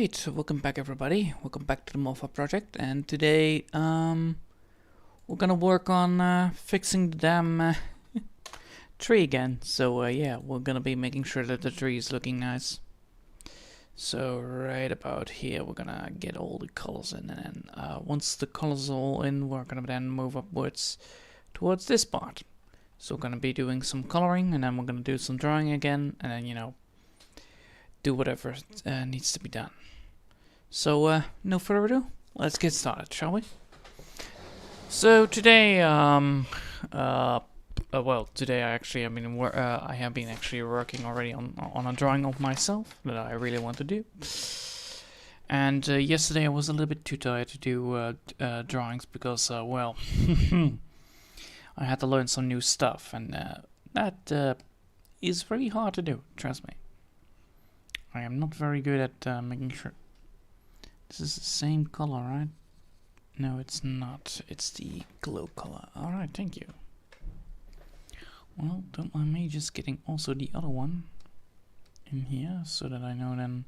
Alright, welcome back everybody. Welcome back to the moth-hawk project, and today we're gonna work on fixing the damn tree again. So yeah, we're gonna be making sure that the tree is looking nice. So right about here we're gonna get all the colors in, and then once the colors are all in, we're gonna then move upwards towards this part. So we're gonna be doing some coloring, and then we're gonna do some drawing again, and then, you know, do whatever needs to be done. So no further ado, let's get started, shall we? So today, well, today I have been actually working already on a drawing of myself that I really want to do. And yesterday I was a little bit too tired to do drawings because, well, I had to learn some new stuff, and that is very hard to do. Trust me. I am not very good at making sure. This is the same color, right? No, it's not. It's the glow color. Alright, thank you. Well, don't mind me just getting also the other one in here so that I know then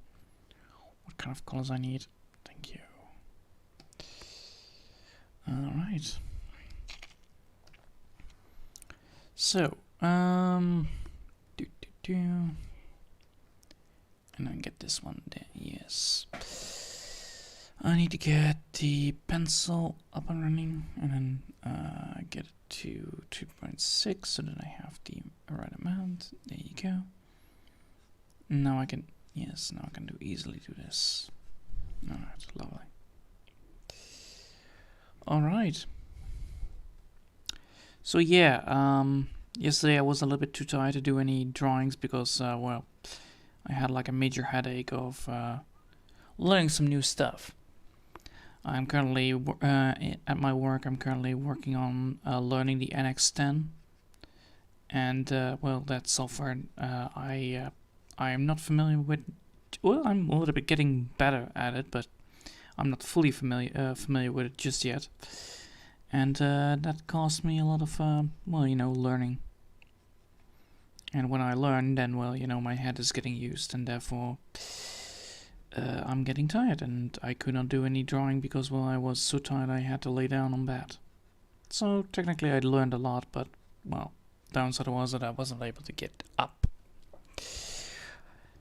what kind of colors I need. Thank you. Alright. So, and then get this one there. Yes. I need to get the pencil up and running, and then get it to 2.6 so that I have the right amount. There you go. Now I can, yes, now I can easily do this. Alright, lovely. Alright. So yeah, yesterday I was a little bit too tired to do any drawings because, well, I had like a major headache of learning some new stuff. I'm currently at my work. I'm currently working on learning the NX10, and well, that software I am not familiar with. Well, I'm a little bit getting better at it, but I'm not fully familiar with it just yet. And that cost me a lot of well, you know, learning. And when I learn, then, well, you know, my head is getting used, and therefore I'm getting tired, and I could not do any drawing because, well, I was so tired I had to lay down on bed. So technically I learned a lot, but, well, downside was that I wasn't able to get up.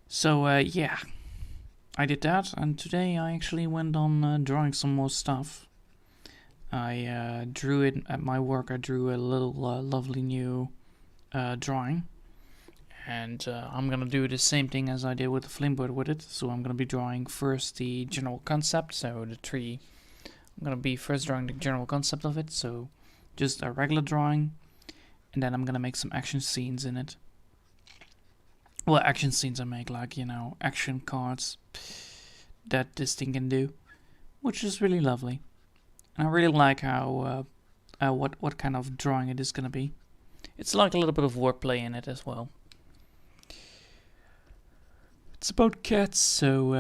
So yeah, I did that, and today I actually went on drawing some more stuff. I drew it at my work. I drew a little lovely new drawing. And I'm gonna do the same thing as I did with the flameboard with it. So I'm gonna be drawing first the general concept, so the tree. I'm gonna be first drawing the general concept of it, so just a regular drawing, and then I'm gonna make some action scenes in it. Well, action scenes I make, like, you know, action cards that this thing can do, which is really lovely. And I really like how what kind of drawing it is gonna be. It's like a little bit of wordplay in it as well. It's about cats, so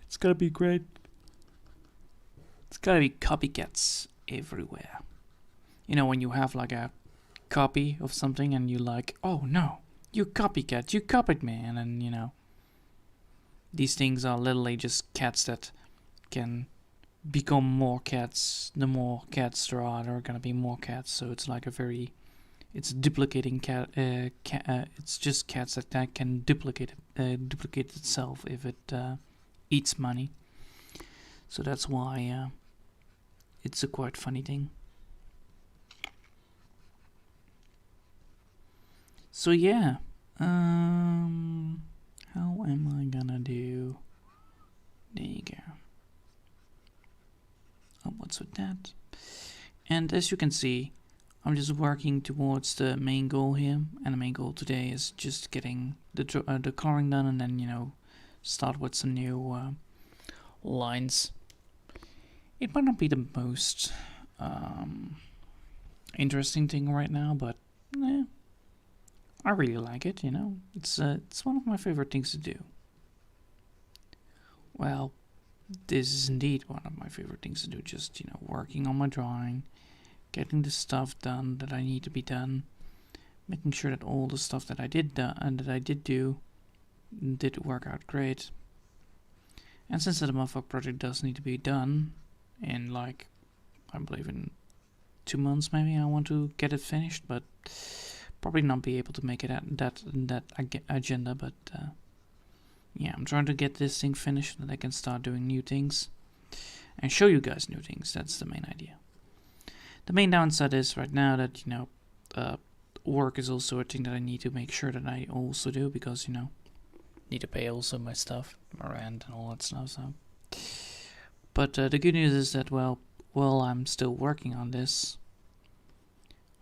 it's gonna be great. It's gotta be copycats everywhere. You know, when you have like a copy of something and you like, oh no, you copycat, you copied me, and then, you know, these things are literally just cats that can become more cats. The more cats there are gonna be more cats. So it's like a very, it's duplicating cat. It's just cats that can duplicate itself if it eats money. So that's why it's a quite funny thing. So yeah, how am I gonna do? There you go. What's with that? And as you can see, I'm just working towards the main goal here, and the main goal today is just getting the coloring done, and then, you know, start with some new lines. It might not be the most interesting thing right now, but I really like it. You know, it's one of my favorite things to do. Well, this is indeed one of my favorite things to do. Just, you know, working on my drawing, getting the stuff done that I need to be done, making sure that all the stuff that I did do did work out great, And since the moth-hawk project does need to be done in like, I believe in 2 months maybe, I want to get it finished, but probably not be able to make it at that agenda, but yeah, I'm trying to get this thing finished so that I can start doing new things and show you guys new things. That's the main idea. The main downside is right now that, you know, work is also a thing that I need to make sure that I also do, because, you know, need to pay also my stuff, my rent and all that stuff. So, but the good news is that while I'm still working on this,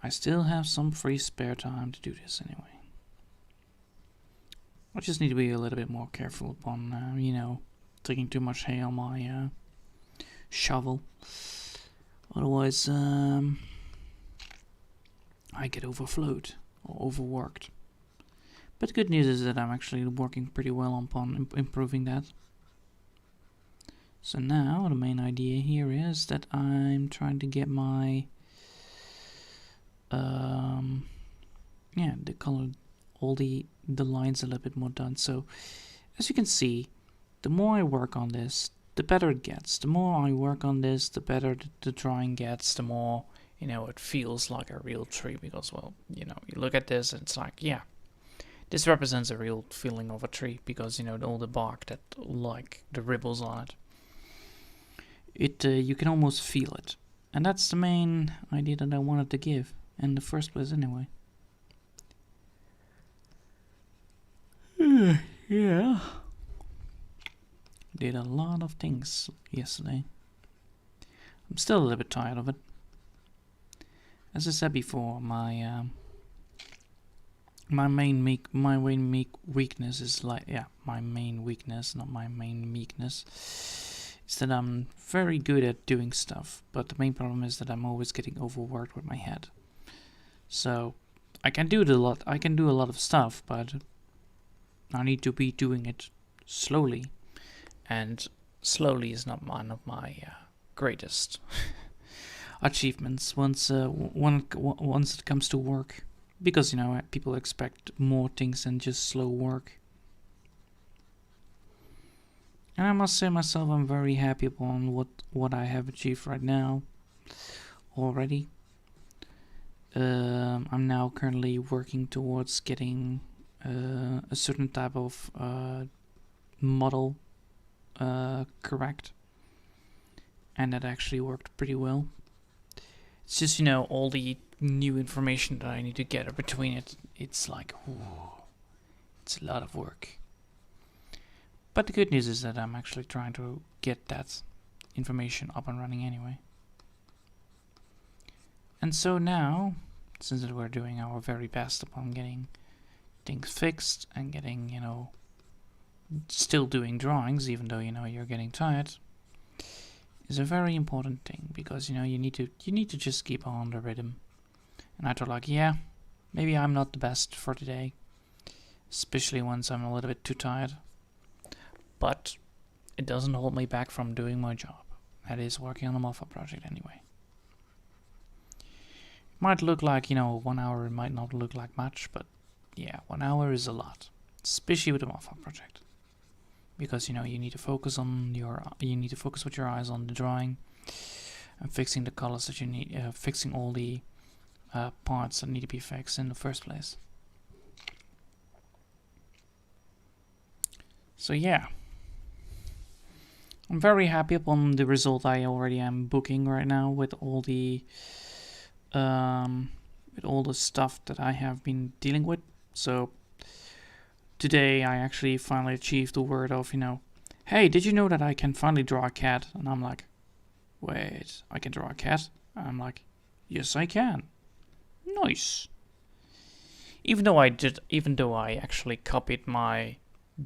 I still have some free spare time to do this anyway. I just need to be a little bit more careful upon, you know, taking too much hay on my shovel. Otherwise, I get overflowed or overworked. But the good news is that I'm actually working pretty well upon improving that. So now the main idea here is that I'm trying to get my yeah, the color, all the lines a little bit more done. So as you can see, the more I work on this, the better it gets. The more I work on this, the better the drawing gets, the more, you know, it feels like a real tree, because, well, you know, you look at this and it's like, yeah, this represents a real feeling of a tree, because, you know, all the bark that, like, the ripples on it, you can almost feel it. And that's the main idea that I wanted to give in the first place anyway. Yeah. Did a lot of things yesterday. I'm still a little bit tired of it. As I said before, my main weakness is like, yeah, my main weakness, not my main meekness, is that I'm very good at doing stuff, but the main problem is that I'm always getting overworked with my head. So I can do a lot of stuff, but I need to be doing it slowly, and slowly is not one of my greatest achievements once it comes to work, because, you know, people expect more things than just slow work. And I must say myself, I'm very happy upon what I have achieved right now already. I'm now currently working towards getting a certain type of model correct, and that actually worked pretty well. It's just, you know, all the new information that I need to gather between it, it's like, ooh, it's a lot of work. But the good news is that I'm actually trying to get that information up and running anyway. And so now, since we're doing our very best upon getting things fixed and getting, you know, still doing drawings, even though, you know, you're getting tired, is a very important thing, because, you know, you need to just keep on the rhythm. And I thought, like, yeah, maybe I'm not the best for today, especially once I'm a little bit too tired, but it doesn't hold me back from doing my job. That is working on the moth-hawk project anyway. It might look like, you know, 1 hour, it might not look like much, but yeah, 1 hour is a lot, especially with the moth-hawk project. Because, you know, you need to focus with your eyes on the drawing and fixing the colors that you need, fixing all the parts that need to be fixed in the first place. So yeah, I'm very happy upon the result I already am booking right now with all the stuff that I have been dealing with. So today I actually finally achieved the word of, you know, hey, did you know that I can finally draw a cat? And I'm like, wait, I can draw a cat? And I'm like, yes, I can. Nice. Even though I actually copied my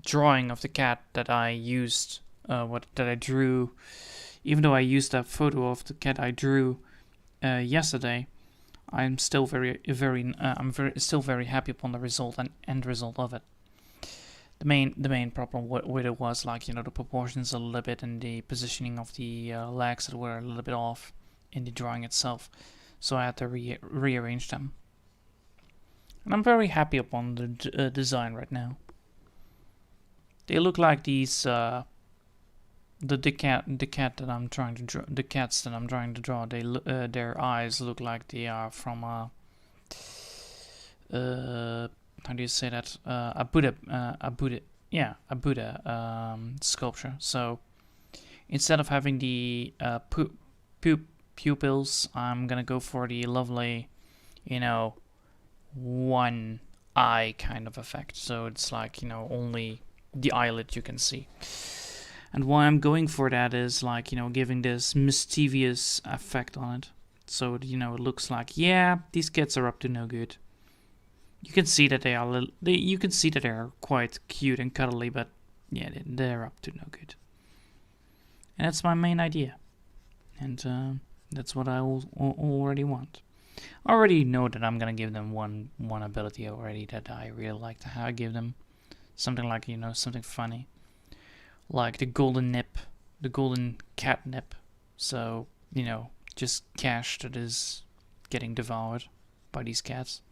drawing of the cat that I used, that I drew, even though I used that photo of the cat I drew yesterday, I'm still very happy upon the result and end result of it. The main problem with it was, like, you know, the proportions a little bit and the positioning of the legs that were a little bit off in the drawing itself, so I had to rearrange them. And I'm very happy upon the design right now. They look like these the cat that I'm trying to draw, the cats that I'm trying to draw, they their eyes look like they are from a how do you say that, a Buddha sculpture. So instead of having the pupils, I'm gonna go for the lovely, one eye kind of effect. So it's like, only the eyelid you can see. And why I'm going for that is like, giving this mischievous effect on it. So, it looks like, yeah, these cats are up to no good. You can see that you can see that they're quite cute and cuddly, but yeah, they're up to no good. And that's my main idea. And that's what I already want. I already know that I'm gonna give them one ability already that I really like to give them. Something like, something funny. Like the golden nip, the golden catnip. So, just cash that is getting devoured by these cats.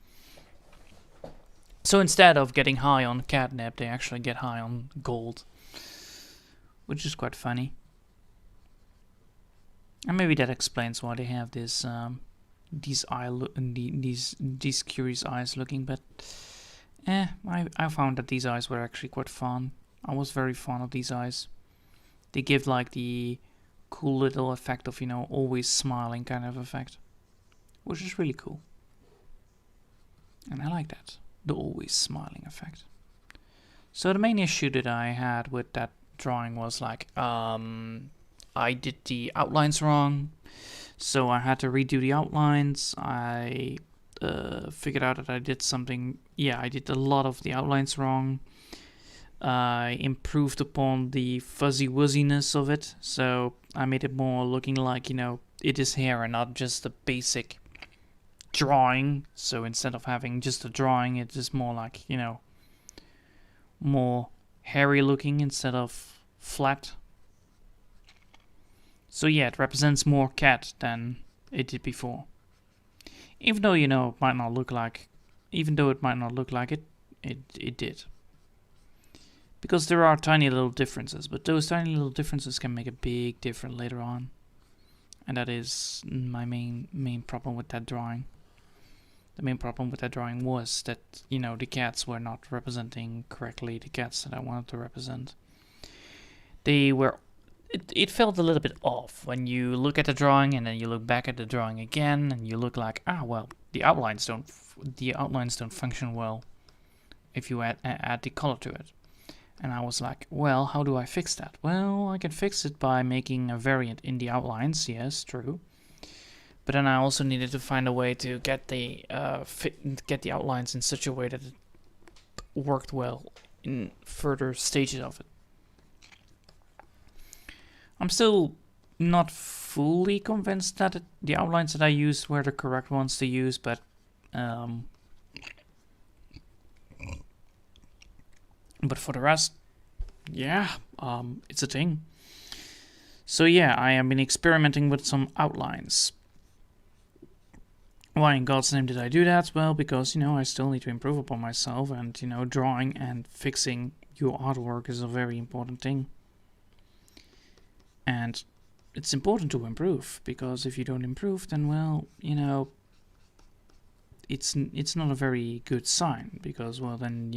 So instead of getting high on catnip, they actually get high on gold, which is quite funny. And maybe that explains why they have this these curious eyes looking. But I found that these eyes were actually quite fun. I was very fond of these eyes. They give like the cool little effect of, always smiling kind of effect, which is really cool. And I like that, the always smiling effect. So the main issue that I had with that drawing was like, I did the outlines wrong, so I had to redo the outlines. I figured out that I did something, I did a lot of the outlines wrong. I improved upon the fuzzy wuzziness of it, so I made it more looking like, it is hair and not just a basic drawing. So instead of having just a drawing, it's just more like, more hairy looking instead of flat. So yeah, it represents more cat than it did before. Even though, it might not look like it, it did. Because there are tiny little differences, but those tiny little differences can make a big difference later on. And that is my main problem with that drawing. The main problem with that drawing was that, the cats were not representing correctly the cats that I wanted to represent. They were... It felt a little bit off when you look at the drawing and then you look back at the drawing again and you look like, the outlines don't function well if you add the color to it. And I was like, well, how do I fix that? Well, I can fix it by making a variant in the outlines. Yes, true. But then I also needed to find a way to get the outlines in such a way that it worked well in further stages of it. I'm still not fully convinced that the outlines that I used were the correct ones to use, but for the rest, it's a thing. So yeah, I have been experimenting with some outlines. Why in God's name did I do that? Well, because, I still need to improve upon myself, and, drawing and fixing your artwork is a very important thing. And it's important to improve, because if you don't improve, then, well, it's not a very good sign, because, well, then,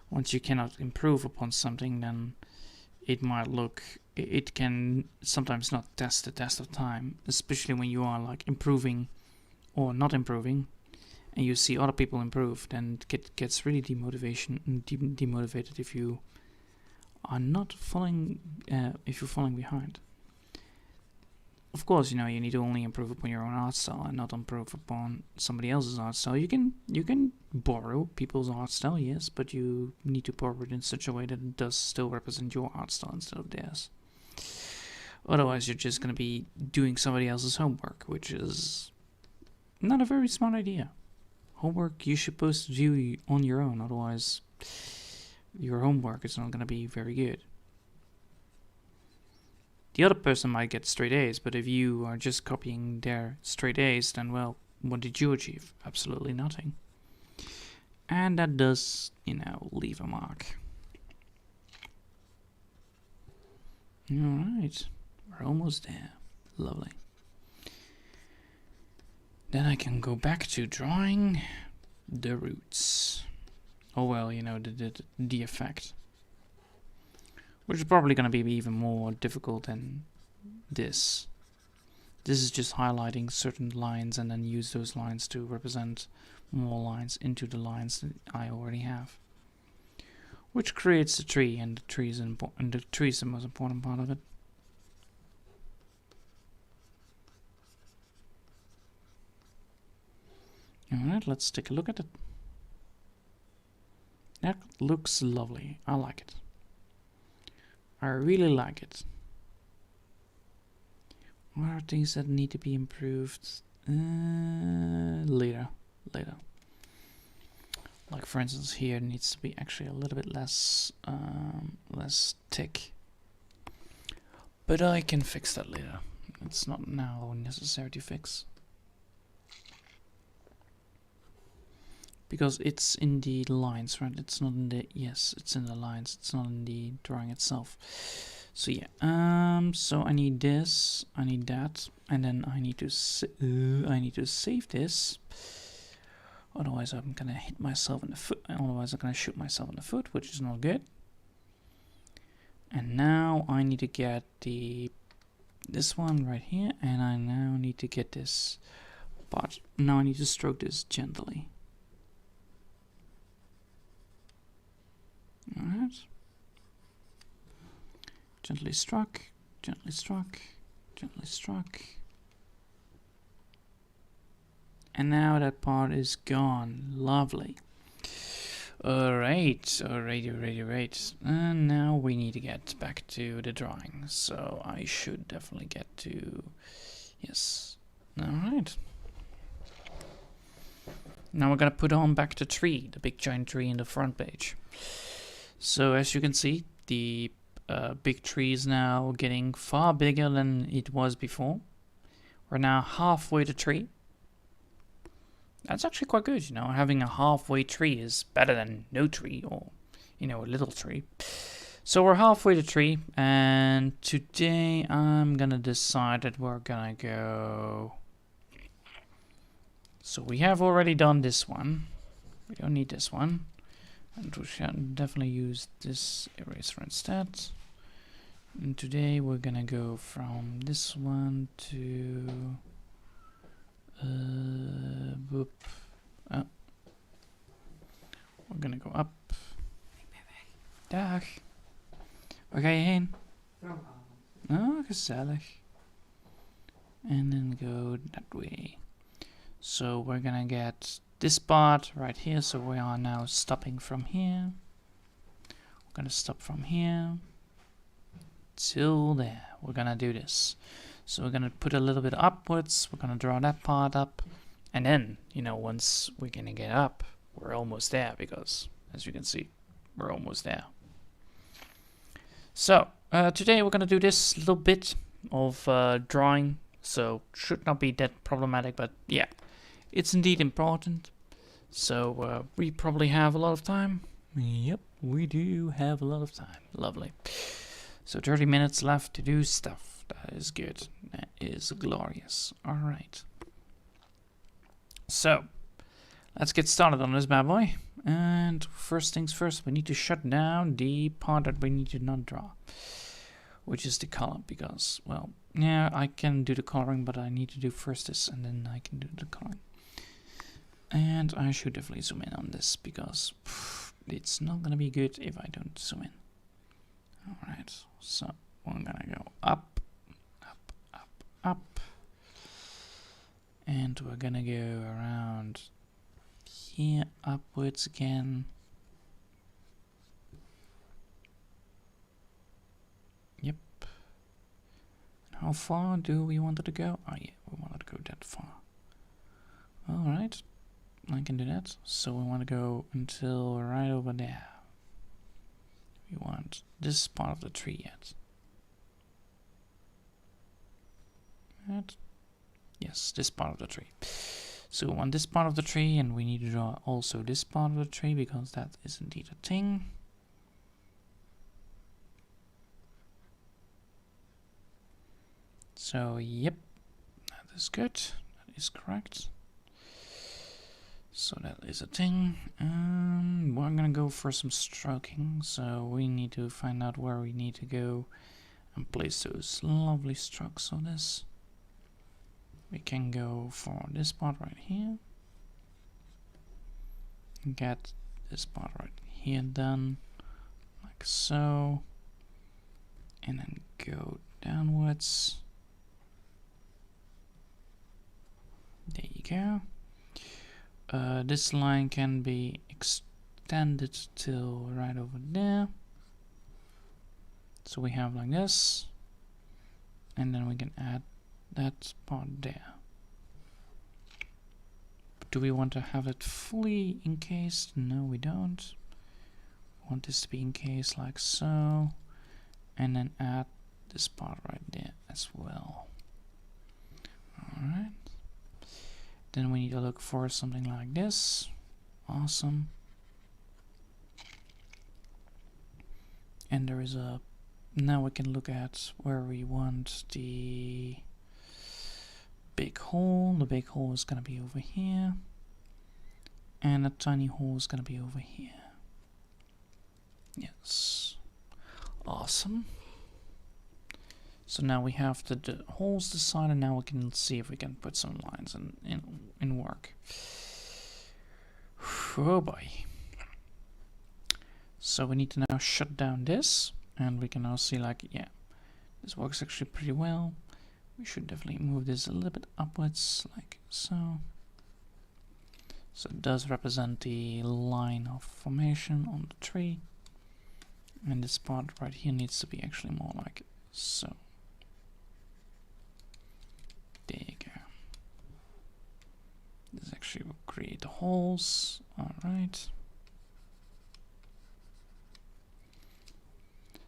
once you cannot improve upon something, then it can sometimes not test the test of time, especially when you are like improving or not improving, and you see other people improve, then it gets really demotivated if you are not following, if you're falling behind. Of course, you need to only improve upon your own art style and not improve upon somebody else's art style. You can borrow people's art style, yes, but you need to borrow it in such a way that it does still represent your art style instead of theirs. Otherwise, you're just going to be doing somebody else's homework, which is not a very smart idea. Homework you're supposed to do on your own, otherwise your homework is not going to be very good. The other person might get straight A's, but if you are just copying their straight A's, then, well, what did you achieve? Absolutely nothing. And that does, leave a mark. Alright, we're almost there. Lovely. Then I can go back to drawing the roots. Oh well, you know, the effect. Which is probably going to be even more difficult than this. This is just highlighting certain lines and then use those lines to represent more lines into the lines that I already have. Which creates the tree, and the tree is the most important part of it. Alright, let's take a look at it. That looks lovely. I like it. I really like it. What are things that need to be improved? Later. Like for instance, here it needs to be actually a little bit less thick. But I can fix that later. It's not now necessary to fix. Because it's in the lines, right? It's not in the, yes, it's in the lines. It's not in the drawing itself. So yeah, so I need this, I need that, and then I need to save this. Otherwise I'm gonna hit myself in the foot. Otherwise I'm gonna shoot myself in the foot, which is not good. And now I need to get this one right here, and I now need to get this part. Now I need to stroke this gently. Alright. Gently struck, gently struck, gently struck. And now that part is gone. Lovely. Alright. And now we need to get back to the drawing. So I should definitely get to... Yes. Alright. Now we're gonna put on back the tree, the big giant tree in the front page. So as you can see, the big tree is now getting far bigger than it was before. We're now halfway the tree. That's actually quite good, you know. Having a halfway tree is better than no tree, or, you know, a little tree. So we're halfway the tree, and today I'm gonna decide that we're gonna go... So we have already done this one. We don't need this one. And we should definitely use this eraser instead. And today we're gonna go from this one to whoop. Oh. We're gonna go up. Dag. Waar ga je heen? Oh, gezellig. And then go that way. So we're gonna get this part right here, so we are now stopping from here. We're gonna stop from here till there. We're gonna do this. So we're gonna put a little bit upwards, we're gonna draw that part up, and then, you know, once we're gonna get up, we're almost there, because as you can see, we're almost there. So today we're gonna do this little bit of drawing, so should not be that problematic, but yeah, it's indeed important. So we probably have a lot of time. Yep, we do have a lot of time. Lovely. So 30 minutes left to do stuff. That is good. That is glorious. All right. So let's get started on this bad boy. And first things first, we need to shut down the part that we need to not draw, which is the color, because, well, yeah, I can do the coloring, but I need to do first this, and then I can do the coloring. And I should definitely zoom in on this, because it's not gonna be good if I don't zoom in. Alright, so we're gonna go up, up, up, up. And we're gonna go around here, upwards again. Yep. And how far do we want it to go? Oh yeah, we want it to go that far. Alright. I can do that. So we want to go until right over there. We want this part of the tree yet. That. Yes, this part of the tree. So we want this part of the tree, and we need to draw also this part of the tree, because that is indeed a thing. So yep, that is good. That is correct. So that is a thing. We're gonna go for some stroking. So we need to find out where we need to go and place those lovely strokes on this. We can go for this part right here. Get this part right here done, like so. And then go downwards. There you go. This line can be extended till right over there. So we have like this. And then we can add that part there. But do we want to have it fully encased? No, we don't. We want this to be encased like so. And then add this part right there as well. Alright. Then we need to look for something like this. Awesome. And there is a... Now we can look at where we want the big hole. The big hole is going to be over here. And a tiny hole is going to be over here. Yes. Awesome. So now we have the holes decided, and now we can see if we can put some lines in work. Oh boy. So we need to now shut down this, and we can now see like, yeah, this works actually pretty well. We should definitely move this a little bit upwards, like so. So it does represent the line of formation on the tree. And this part right here needs to be actually more like so. There you go. This actually will create the holes. Alright.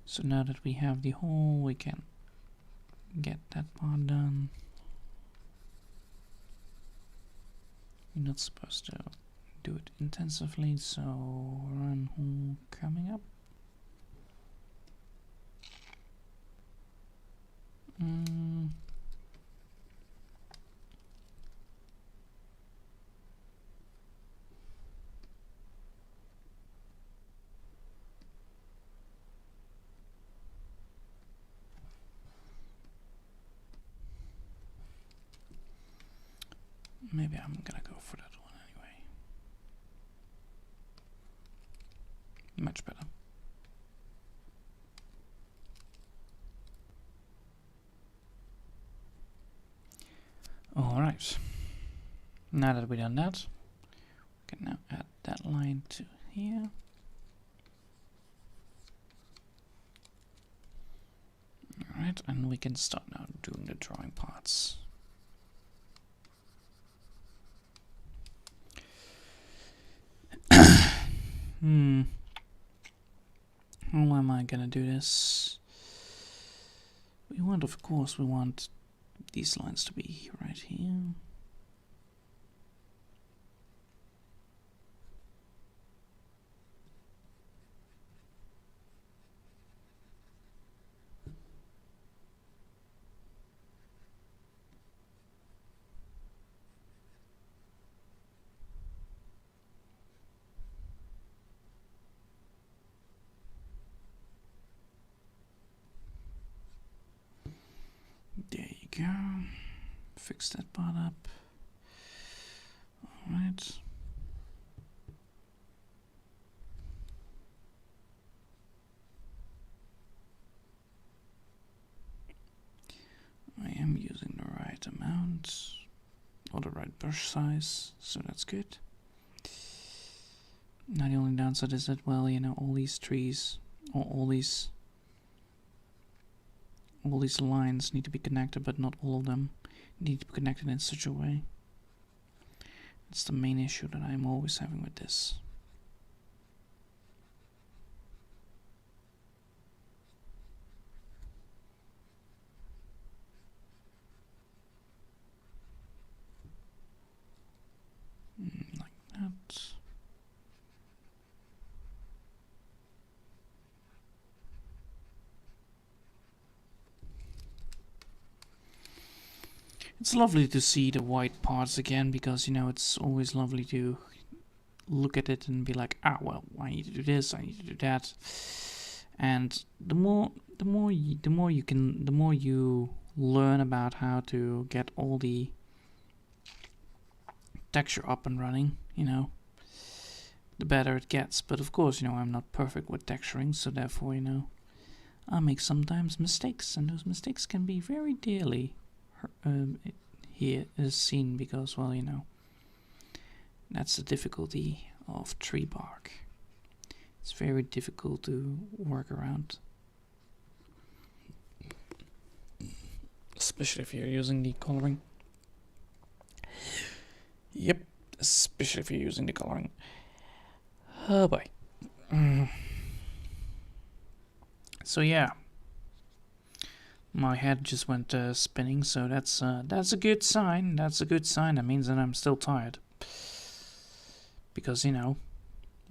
So now that we have the hole, we can get that part done. We're not supposed to do it intensively, so run hole coming up. Maybe I'm gonna go for that one anyway. Much better. Alright. Now that we've done that, we can now add that line to here. Alright, and we can start now doing the drawing parts. How am I gonna do this? We want, of course, we want these lines to be right here. There you go. Fix that part up. Alright. I am using the right amount or the right brush size, so that's good. Now the only downside is that, well, you know, all these trees or all these lines need to be connected, but not all of them need to be connected in such a way. That's the main issue that I'm always having with this. Like that. It's lovely to see the white parts again, because, you know, it's always lovely to look at it and be like, ah, well, I need to do this, I need to do that. And the more you learn about how to get all the texture up and running, you know, the better it gets. But of course, you know, I'm not perfect with texturing, so therefore, you know, I make sometimes mistakes, and those mistakes can be very dearly here is seen, because, well, you know, that's the difficulty of tree bark. It's very difficult to work around, especially if you're using the coloring. Yep, especially if you're using the coloring. Oh boy. So yeah, my head just went spinning, so that's a good sign. That's a good sign. That means that I'm still tired, because, you know,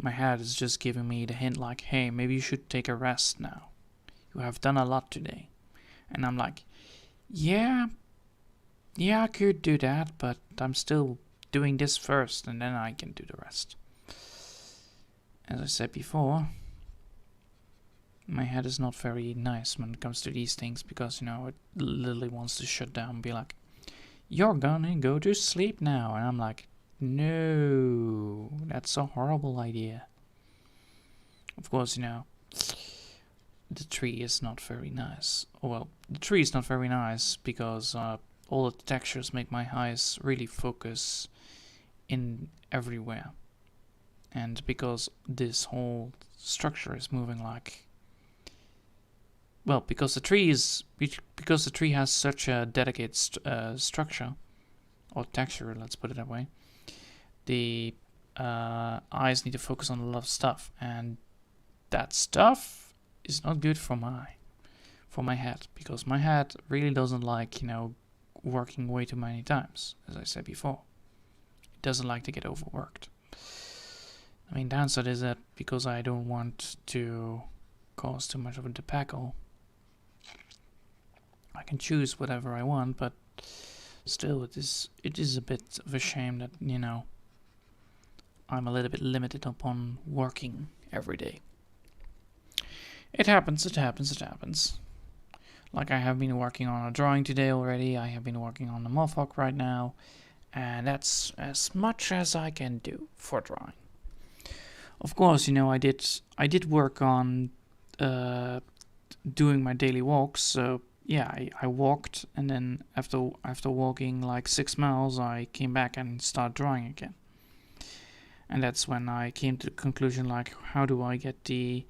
my head is just giving me the hint like, hey, maybe you should take a rest now. You have done a lot today. And I'm like, yeah, I could do that, but I'm still doing this first, and then I can do the rest. As I said before, my head is not very nice when it comes to these things, because, you know, it literally wants to shut down and be like, you're gonna go to sleep now. And I'm like, no, that's a horrible idea. Of course, you know, the tree is not very nice. Well, the tree is not very nice because all the textures make my eyes really focus in everywhere. And because this whole structure is moving like, well, because the tree has such a dedicated structure or texture, let's put it that way, the eyes need to focus on a lot of stuff, and that stuff is not good for my head, because my head really doesn't like, you know, working way too many times, as I said before. It doesn't like to get overworked. I mean, downside is that because I don't want to cause too much of a debacle, I can choose whatever I want, but still it is a bit of a shame that, you know, I'm a little bit limited upon working every day. It happens. Like, I have been working on a drawing today already. I have been working on the moth-hawk right now, and that's as much as I can do for drawing. Of course, you know, I did work on doing my daily walks. So yeah, I walked, and then after walking like 6 miles, I came back and started drawing again. And that's when I came to the conclusion, like, how do I get the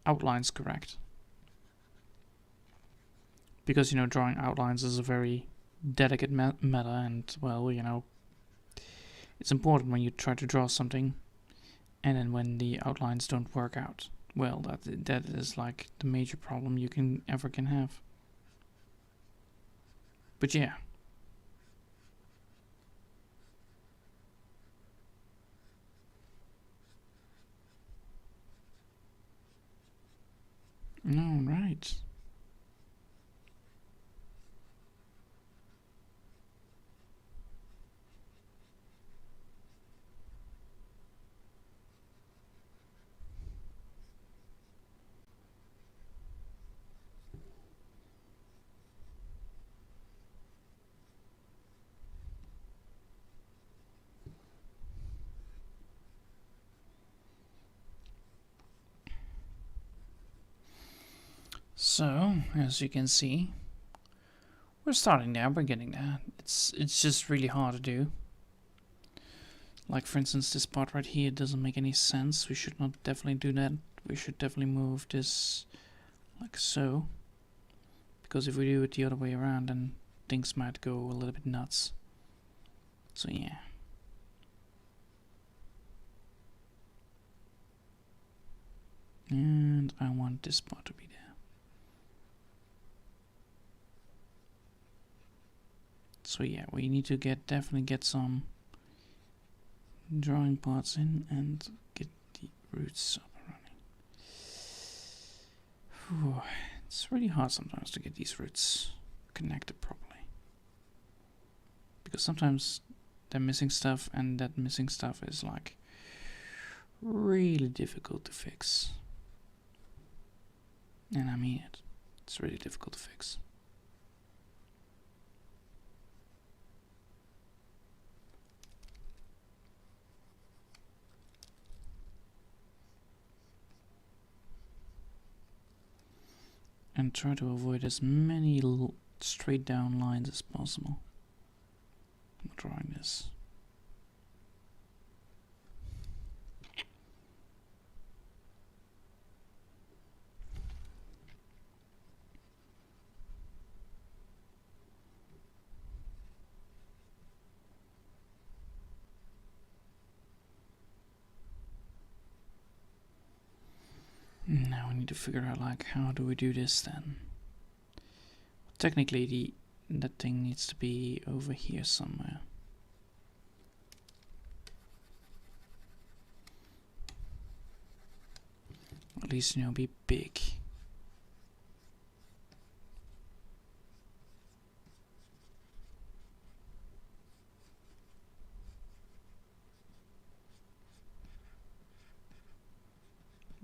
outlines correct? Because, you know, drawing outlines is a very delicate matter, and, well, you know, it's important when you try to draw something, and then when the outlines don't work out. Well, that is like the major problem you can have. But yeah. All right. So, as you can see, we're starting there, we're getting there. It's just really hard to do. Like, for instance, this part right here doesn't make any sense. We should not definitely do that. We should definitely move this like so. Because if we do it the other way around, then things might go a little bit nuts. So yeah. And I want this part to be there. So yeah, we need to definitely get some drawing parts in and get the roots up and running. Whew, It's really hard sometimes to get these roots connected properly, because sometimes they're missing stuff, and that missing stuff is like really difficult to fix. And I mean it. It's really difficult to fix. And try to avoid as many straight down lines as possible when drawing this. Now we need to figure out, like, how do we do this then? Technically that thing needs to be over here somewhere. At least, you know, be big.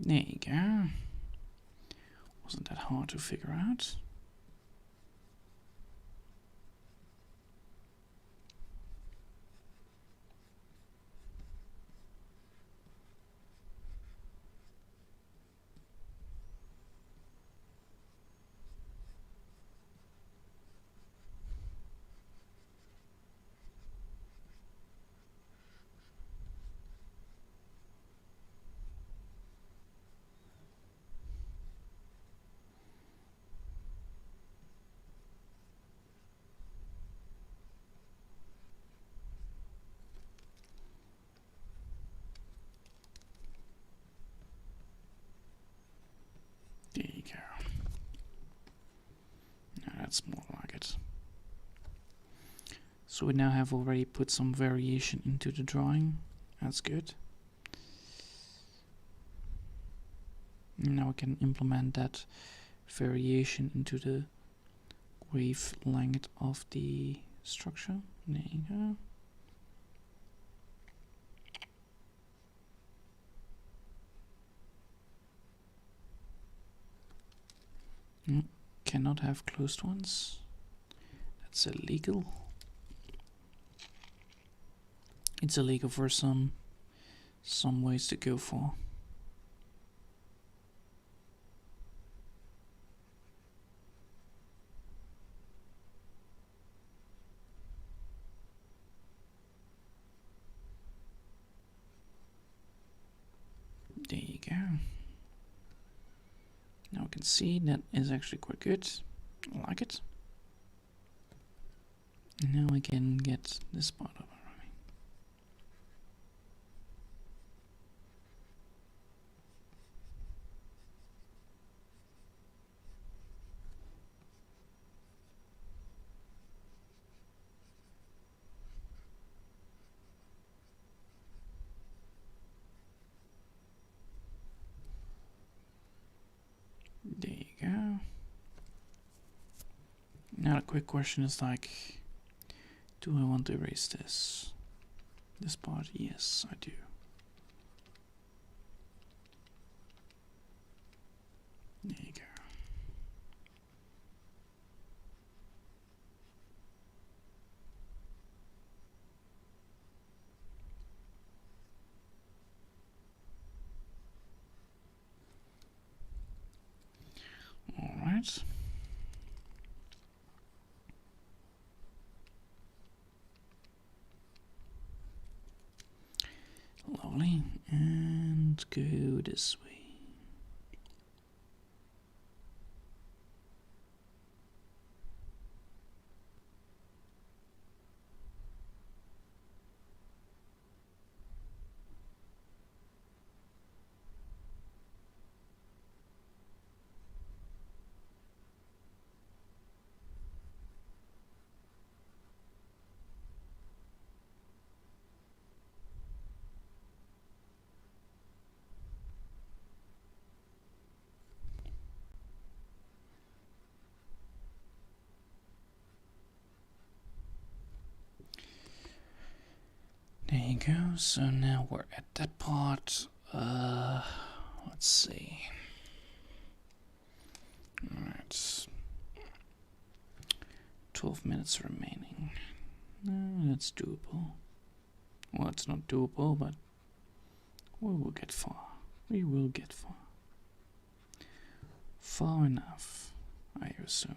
There you go. Wasn't that hard to figure out? There you go. Now that's more like it. So we now have already put some variation into the drawing. That's good. Now we can implement that variation into the wavelength of the structure. There you go. Cannot have closed ones. That's illegal. It's illegal for some ways to go for. There you go. Now we can see that is actually quite good. I like it. And now we can get this part up already. There you go. Now the quick question is, like, do I want to erase this? This part? Yes, I do. There you go. All right. Lovely. And go this way. go. So now we're at that part. Let's see. Alright. 12 minutes remaining. That's doable. Well, it's not doable, but we will get far. We will get far. Far enough, I assume.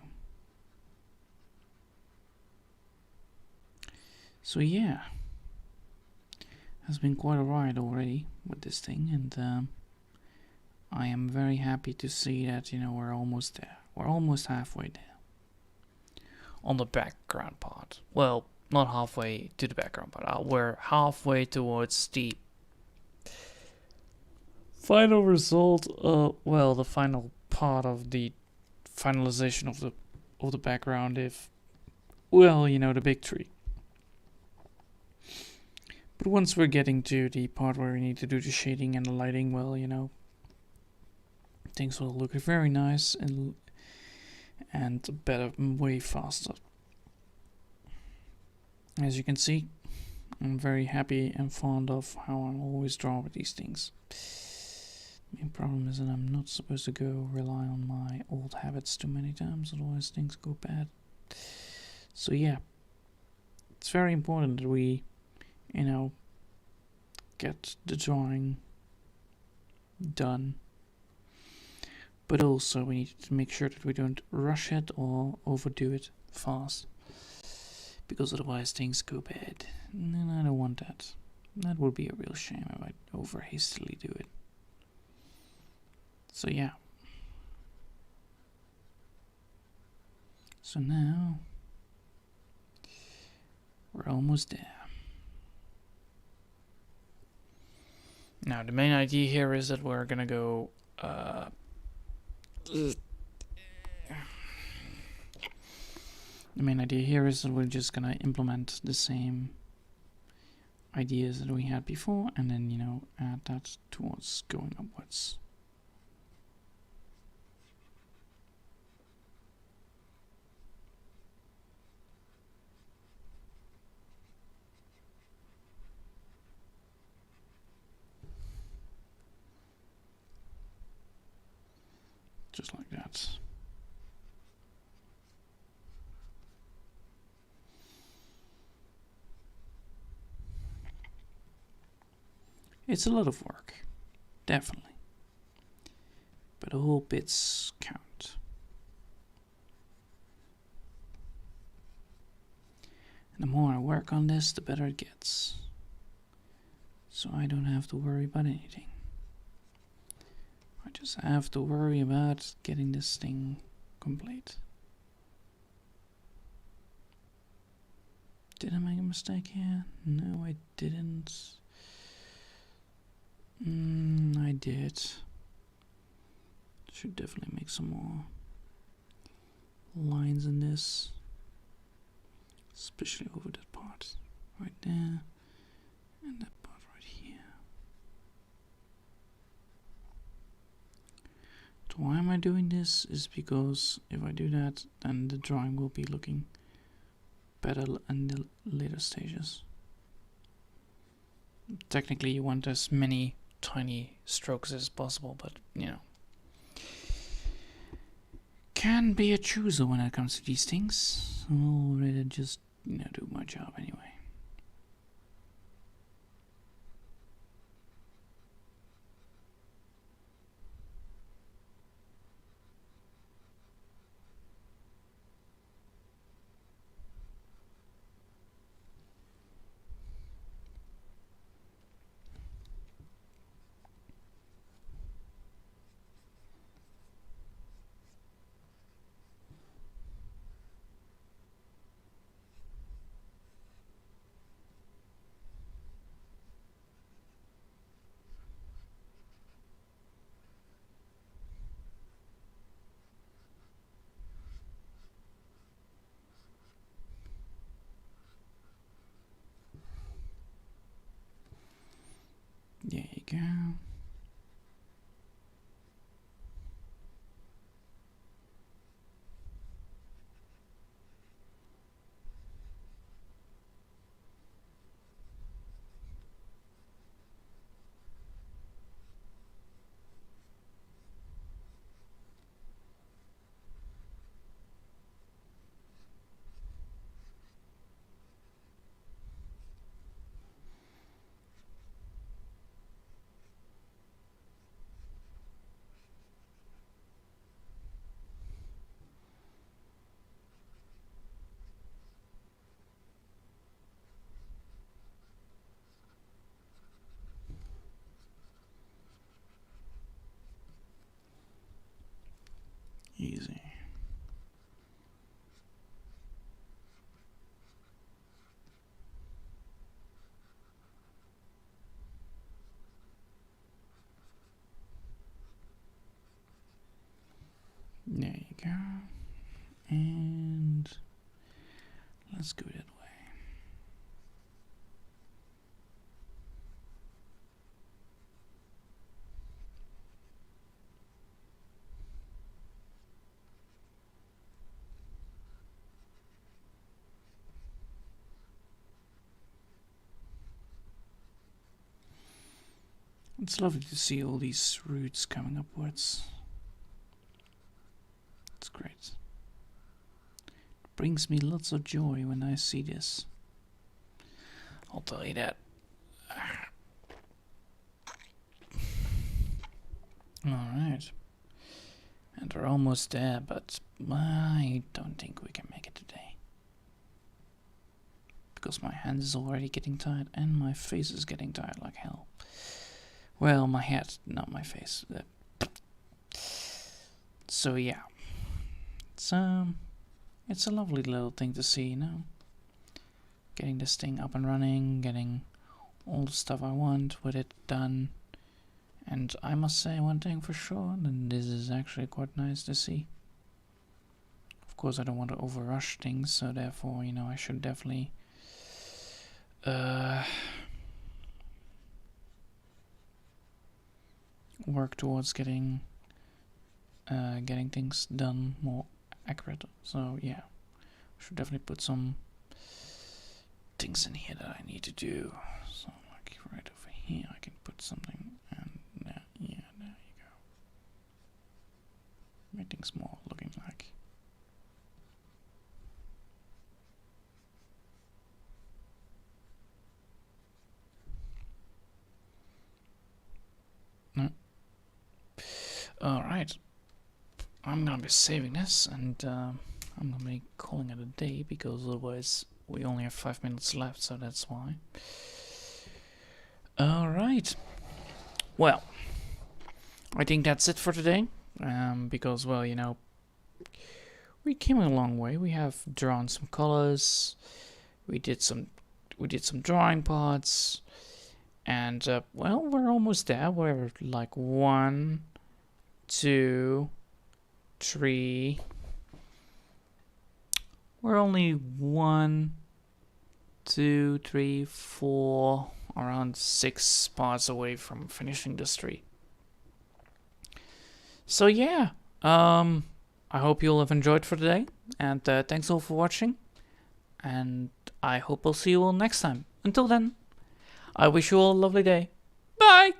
So yeah, has been quite a ride already with this thing, and I am very happy to see that, you know, we're almost there. We're almost halfway there. On the background part. Well, not halfway to the background part. We're halfway towards the final result. Well, the final part of the finalization of the background. If, well, you know, the big tree. But once we're getting to the part where we need to do the shading and the lighting, well, you know, things will look very nice and better, way faster. As you can see, I'm very happy and fond of how I'm always drawing with these things. The main problem is that I'm not supposed to go rely on my old habits too many times, otherwise things go bad. So yeah, it's very important that we, you know, get the drawing done. But also we need to make sure that we don't rush it or overdo it fast. Because otherwise things go bad. And I don't want that. That would be a real shame if I over hastily do it. So yeah. So now we're almost there. Now the main idea here is that we're gonna go the main idea here is that we're just gonna implement the same ideas that we had before, and then, you know, add that towards going upwards. Just like that. It's a lot of work, definitely. But all bits count. And the more I work on this, the better it gets. So I don't have to worry about anything. I just have to worry about getting this thing complete. Did I make a mistake here? No, I didn't. I did. Should definitely make some more lines in this. Especially over that part. Right there. And that part right here. So why am I doing this? Is because if I do that, then the drawing will be looking better in the later stages. Technically you want as many tiny strokes as possible, but you know, can be a chooser when it comes to these things. I'll rather just, you know, do my job anyway. There you go. Let's go that way. It's lovely to see all these roots coming upwards. It's great. It brings me lots of joy when I see this. I'll tell you that. Alright. And we're almost there, but I don't think we can make it today. Because my hand is already getting tired and my face is getting tired like hell. Well, my head, not my face. So yeah, it's a lovely little thing to see, you know. Getting this thing up and running, getting all the stuff I want with it done. And I must say one thing for sure, and this is actually quite nice to see. Of course, I don't want to overrush things, so therefore, you know, I should definitely work towards getting things done more accurate. So yeah, I should definitely put some things in here that I need to do. So like right over here, I can put something, and there, yeah, there you go. Make things more looking like. No. Alright, I'm gonna be saving this, and I'm gonna be calling it a day, because otherwise we only have 5 minutes left, so that's why. Alright, well, I think that's it for today, because, well, you know, we came a long way. We have drawn some colors, we did some drawing parts, and well, we're almost there. We're like 1, 2, 3. We're only 1, 2, 3, 4, around 6 parts away from finishing this tree. So yeah, I hope you'll have enjoyed for today, and thanks all for watching, and I hope I'll see you all next time. Until then, I wish you all a lovely day. Bye!